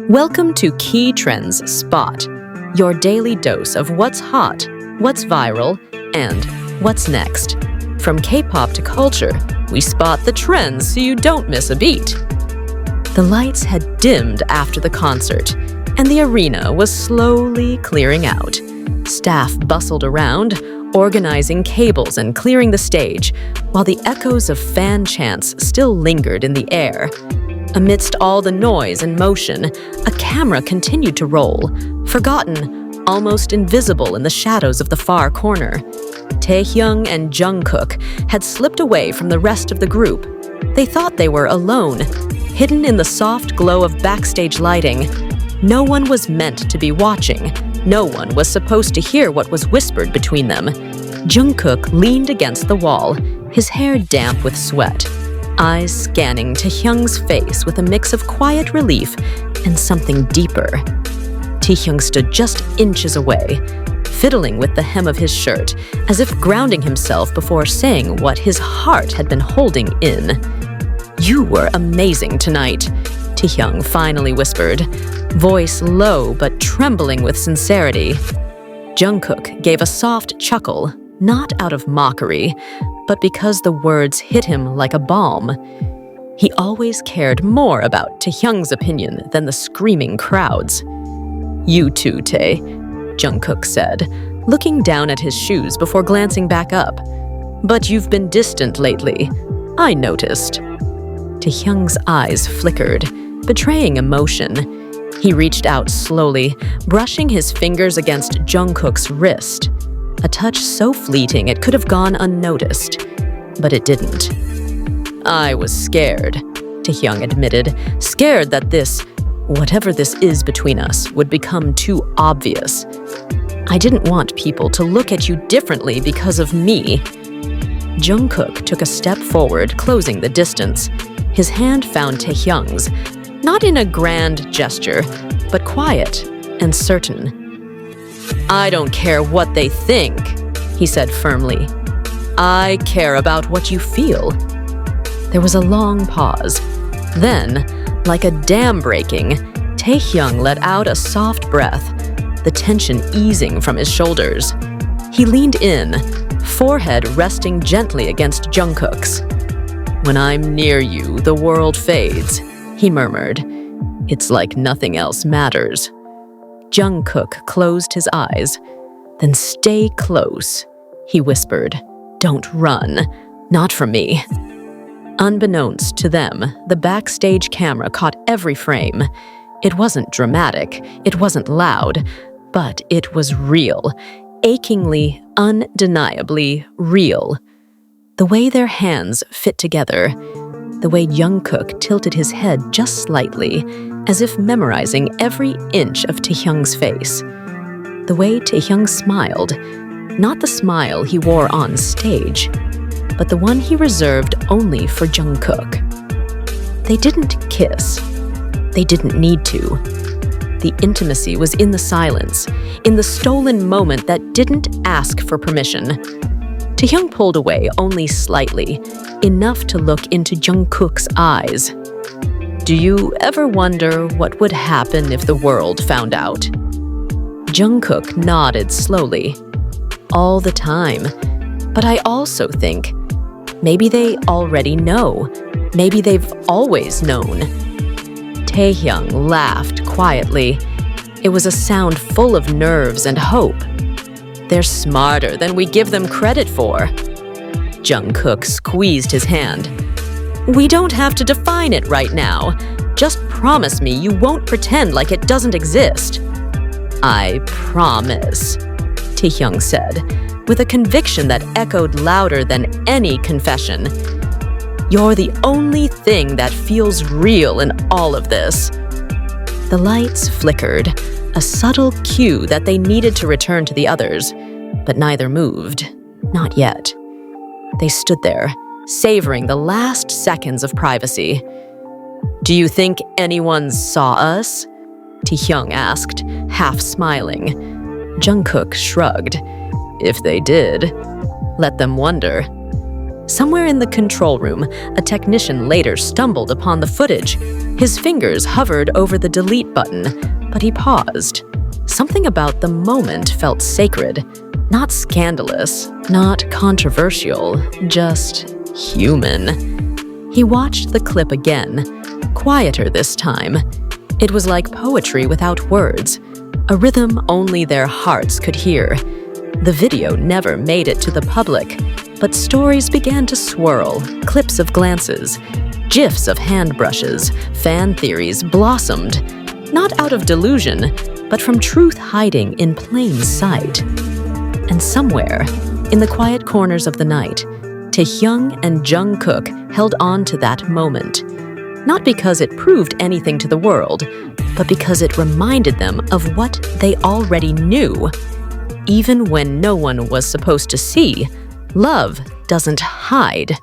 Welcome to Key Trends Spot, your daily dose of what's hot, what's viral, and what's next. From K-pop to culture, we spot the trends so you don't miss a beat. The lights had dimmed after the concert, and the arena was slowly clearing out. Staff bustled around, organizing cables and clearing the stage, while the echoes of fan chants still lingered in the air. Amidst all the noise and motion, a camera continued to roll, forgotten, almost invisible in the shadows of the far corner. Taehyung and Jungkook had slipped away from the rest of the group. They thought they were alone, hidden in the soft glow of backstage lighting. No one was meant to be watching. No one was supposed to hear what was whispered between them. Jungkook leaned against the wall, his hair damp with sweat, eyes scanning Taehyung's face with a mix of quiet relief and something deeper. Taehyung stood just inches away, fiddling with the hem of his shirt, as if grounding himself before saying what his heart had been holding in. "You were amazing tonight," Taehyung finally whispered, voice low but trembling with sincerity. Jungkook gave a soft chuckle, not out of mockery, but because the words hit him like a balm. He always cared more about Taehyung's opinion than the screaming crowds. "You too, Tae," Jungkook said, looking down at his shoes before glancing back up. "But you've been distant lately. I noticed." Taehyung's eyes flickered, betraying emotion. He reached out slowly, brushing his fingers against Jungkook's wrist. A touch so fleeting it could have gone unnoticed, but it didn't. "I was scared," Taehyung admitted, scared that whatever this is between us, would become too obvious. "I didn't want people to look at you differently because of me." Jungkook took a step forward, closing the distance. His hand found Taehyung's, not in a grand gesture, but quiet and certain. "I don't care what they think," he said firmly. "I care about what you feel." There was a long pause. Then, like a dam breaking, Taehyung let out a soft breath, the tension easing from his shoulders. He leaned in, forehead resting gently against Jungkook's. "When I'm near you, the world fades," he murmured. "It's like nothing else matters." Jungkook closed his eyes. "Then stay close," he whispered. "Don't run. Not from me." Unbeknownst to them, the backstage camera caught every frame. It wasn't dramatic, it wasn't loud, but it was real, achingly, undeniably real. The way their hands fit together, the way Jungkook tilted his head just slightly, as if memorizing every inch of Taehyung's face. The way Taehyung smiled, not the smile he wore on stage, but the one he reserved only for Jungkook. They didn't kiss. They didn't need to. The intimacy was in the silence, in the stolen moment that didn't ask for permission. Taehyung pulled away only slightly, enough to look into Jungkook's eyes. "Do you ever wonder what would happen if the world found out?" Jungkook nodded slowly. "All the time. But I also think, maybe they already know. Maybe they've always known." Taehyung laughed quietly. It was a sound full of nerves and hope. "They're smarter than we give them credit for." Jungkook squeezed his hand. "We don't have to define it right now. Just promise me you won't pretend like it doesn't exist." "I promise," Taehyung said, with a conviction that echoed louder than any confession. "You're the only thing that feels real in all of this." The lights flickered, a subtle cue that they needed to return to the others, but neither moved. Not yet. They stood there, savoring the last seconds of privacy. "Do you think anyone saw us?" Taehyung asked, half smiling. Jungkook shrugged. "If they did, let them wonder." Somewhere in the control room, a technician later stumbled upon the footage. His fingers hovered over the delete button, but he paused. Something about the moment felt sacred, not scandalous, not controversial, just human. He watched the clip again, quieter this time. It was like poetry without words, a rhythm only their hearts could hear. The video never made it to the public, but stories began to swirl, clips of glances, gifs of hand brushes, fan theories blossomed, not out of delusion, but from truth hiding in plain sight. And somewhere, in the quiet corners of the night, Taehyung and Jungkook held on to that moment. Not because it proved anything to the world, but because it reminded them of what they already knew. Even when no one was supposed to see, love doesn't hide.